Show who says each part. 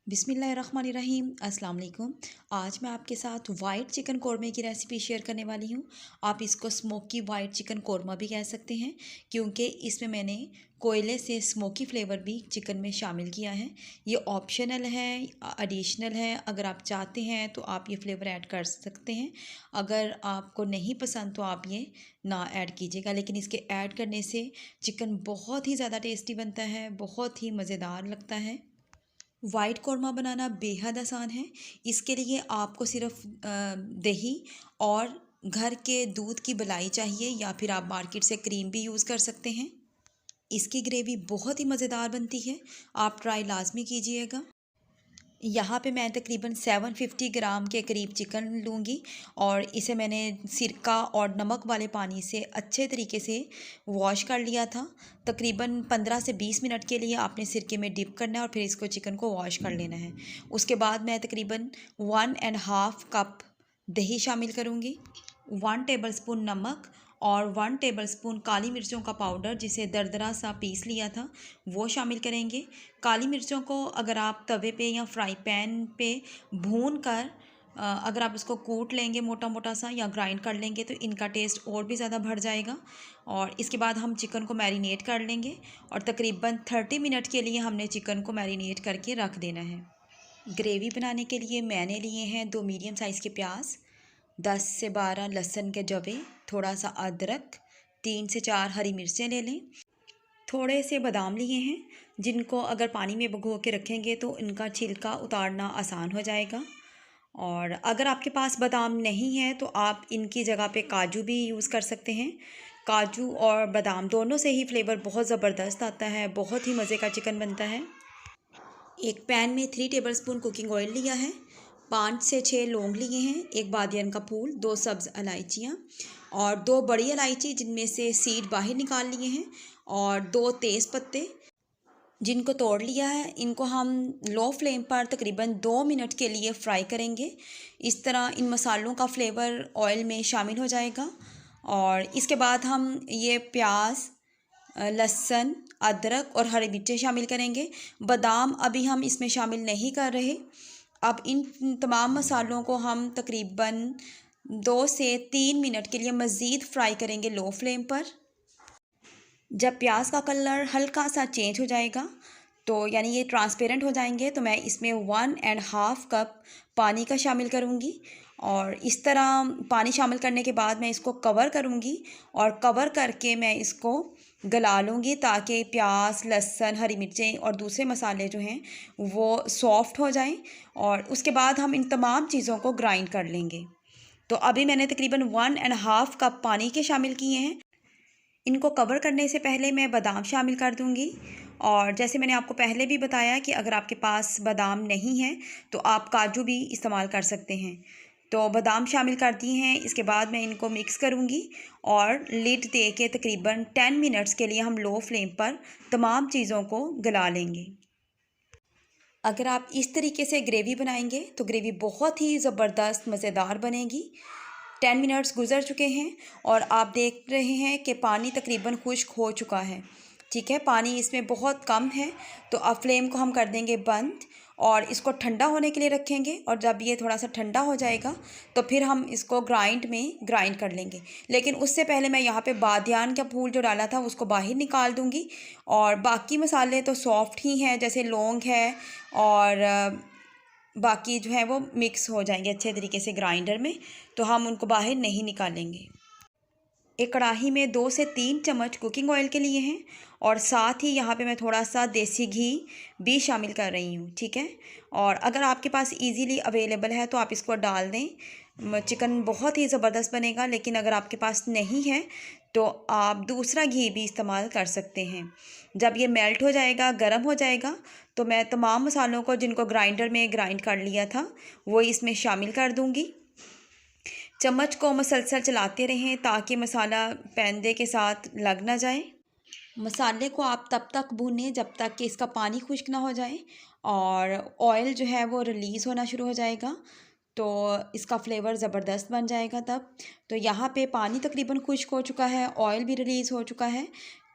Speaker 1: बिस्मिल्लाहिर्रहमानिर्रहीम। अस्सलाम वालेकुम। आज मैं आपके साथ वाइट चिकन कौरमे की रेसिपी शेयर करने वाली हूँ। आप इसको स्मोकी वाइट चिकन कौरमा भी कह सकते हैं, क्योंकि इसमें मैंने कोयले से स्मोकी फ्लेवर भी चिकन में शामिल किया है। ये ऑप्शनल है, एडिशनल है। अगर आप चाहते हैं तो आप ये फ्लेवर ऐड कर सकते हैं, अगर आपको नहीं पसंद तो आप ये ना ऐड कीजिएगा। लेकिन इसके ऐड करने से चिकन बहुत ही ज़्यादा टेस्टी बनता है, बहुत ही मज़ेदार लगता है। वाइट कौरमा बनाना बेहद आसान है। इसके लिए आपको सिर्फ दही और घर के दूध की मलाई चाहिए, या फिर आप मार्केट से क्रीम भी यूज़ कर सकते हैं। इसकी ग्रेवी बहुत ही मज़ेदार बनती है, आप ट्राई लाजमी कीजिएगा। यहाँ पे मैं तकरीबन 750 ग्राम के करीब चिकन लूँगी, और इसे मैंने सिरका और नमक वाले पानी से अच्छे तरीके से वॉश कर लिया था। तकरीबन 15 से 20 मिनट के लिए आपने सिरके में डिप करना है और फिर इसको चिकन को वॉश कर लेना है। उसके बाद मैं तकरीबन 1.5 कप दही शामिल करूँगी, 1 टेबलस्पून नमक और 1 टेबलस्पून काली मिर्चों का पाउडर जिसे दरदरा सा पीस लिया था वो शामिल करेंगे। काली मिर्चों को अगर आप तवे पे या फ्राई पैन पे भून कर अगर आप इसको कूट लेंगे मोटा मोटा सा या ग्राइंड कर लेंगे तो इनका टेस्ट और भी ज़्यादा बढ़ जाएगा। और इसके बाद हम चिकन को मैरिनेट कर लेंगे, और तकरीबन 30 मिनट के लिए हमने चिकन को मैरिनेट करके रख देना है। ग्रेवी बनाने के लिए मैंने लिए हैं 2 मीडियम साइज़ के प्याज, 10 से 12 लहसुन के जवे, थोड़ा सा अदरक, 3 से 4 हरी मिर्चें ले लें। थोड़े से बादाम लिए हैं जिनको अगर पानी में भिगो के रखेंगे तो इनका छिलका उतारना आसान हो जाएगा। और अगर आपके पास बादाम नहीं है तो आप इनकी जगह पे काजू भी यूज़ कर सकते हैं। काजू और बादाम दोनों से ही फ्लेवर बहुत ज़बरदस्त आता है, बहुत ही मज़े का चिकन बनता है। एक पैन में 3 टेबलस्पून कुकिंग ऑयल लिया है, 5 से 6 लौंग लिए हैं, एक बादियन का फूल, 2 सब्ज़ इलायचियाँ और 2 बड़ी इलायची जिनमें से सीड बाहर निकाल लिए हैं, और 2 तेज़ पत्ते जिनको तोड़ लिया है। इनको हम लो फ्लेम पर तकरीबन 2 मिनट के लिए फ्राई करेंगे। इस तरह इन मसालों का फ्लेवर ऑयल में शामिल हो जाएगा। और इसके बाद हम ये प्याज, लहसुन, अदरक और हरी मिर्चें शामिल करेंगे। बादाम अभी हम इसमें शामिल नहीं कर रहे। अब इन तमाम मसालों को हम तकरीबन 2 से 3 मिनट के लिए मज़ीद फ्राई करेंगे लो फ्लेम पर। जब प्याज का कलर हल्का सा चेंज हो जाएगा तो यानी ये ट्रांसपेरेंट हो जाएंगे, तो मैं इसमें 1.5 कप पानी का शामिल करूँगी। और इस तरह पानी शामिल करने के बाद मैं इसको कवर करूँगी, और कवर करके मैं इसको गला लूँगी ताकि प्याज, लहसुन, हरी मिर्चें और दूसरे मसाले जो हैं वो सॉफ़्ट हो जाएं। और उसके बाद हम इन तमाम चीज़ों को ग्राइंड कर लेंगे। तो अभी मैंने तकरीबन 1.5 कप पानी के शामिल किए हैं। इनको कवर करने से पहले मैं बादाम शामिल कर दूंगी। और जैसे मैंने आपको पहले भी बताया कि अगर आपके पास बादाम नहीं है तो आप काजू भी इस्तेमाल कर सकते हैं। तो बादाम शामिल कर दिए हैं। इसके बाद मैं इनको मिक्स करूंगी और लिड दे के तकरीबन 10 मिनट्स के लिए हम लो फ्लेम पर तमाम चीज़ों को गला लेंगे। अगर आप इस तरीके से ग्रेवी बनाएंगे तो ग्रेवी बहुत ही ज़बरदस्त मज़ेदार बनेगी। 10 मिनट्स गुज़र चुके हैं और आप देख रहे हैं कि पानी तकरीबन खुश्क हो चुका है। ठीक है, पानी इसमें बहुत कम है। तो अब फ्लेम को हम कर देंगे बंद और इसको ठंडा होने के लिए रखेंगे। और जब ये थोड़ा सा ठंडा हो जाएगा तो फिर हम इसको ग्राइंड कर लेंगे। लेकिन उससे पहले मैं यहाँ पे बादियान का फूल जो डाला था उसको बाहर निकाल दूँगी। और बाकी मसाले तो सॉफ्ट ही हैं, जैसे लौंग है और बाकी जो है वो मिक्स हो जाएंगे अच्छे तरीके से ग्राइंडर में, तो हम उनको बाहर नहीं निकालेंगे। एक कढ़ाई में 2 से 3 चम्मच कुकिंग ऑयल के लिए हैं, और साथ ही यहाँ पे मैं थोड़ा सा देसी घी भी शामिल कर रही हूँ। ठीक है, और अगर आपके पास इजीली अवेलेबल है तो आप इसको डाल दें। चिकन बहुत ही ज़बरदस्त बनेगा। लेकिन अगर आपके पास नहीं है तो आप दूसरा घी भी इस्तेमाल कर सकते हैं। जब ये मेल्ट हो जाएगा, गर्म हो जाएगा, तो मैं तमाम मसालों को जिनको ग्राइंडर में ग्राइंड कर लिया था वो इसमें शामिल कर दूँगी। चम्मच को मसलसल चलाते रहें ताकि मसाला पैंदे के साथ लग ना जाए। मसाले को आप तब तक भूनें जब तक कि इसका पानी खुश्क ना हो जाए और ऑयल जो है वो रिलीज़ होना शुरू हो जाएगा, तो इसका फ्लेवर ज़बरदस्त बन जाएगा तब। तो यहाँ पे पानी तकरीबन खुश्क हो चुका है, ऑयल भी रिलीज़ हो चुका है।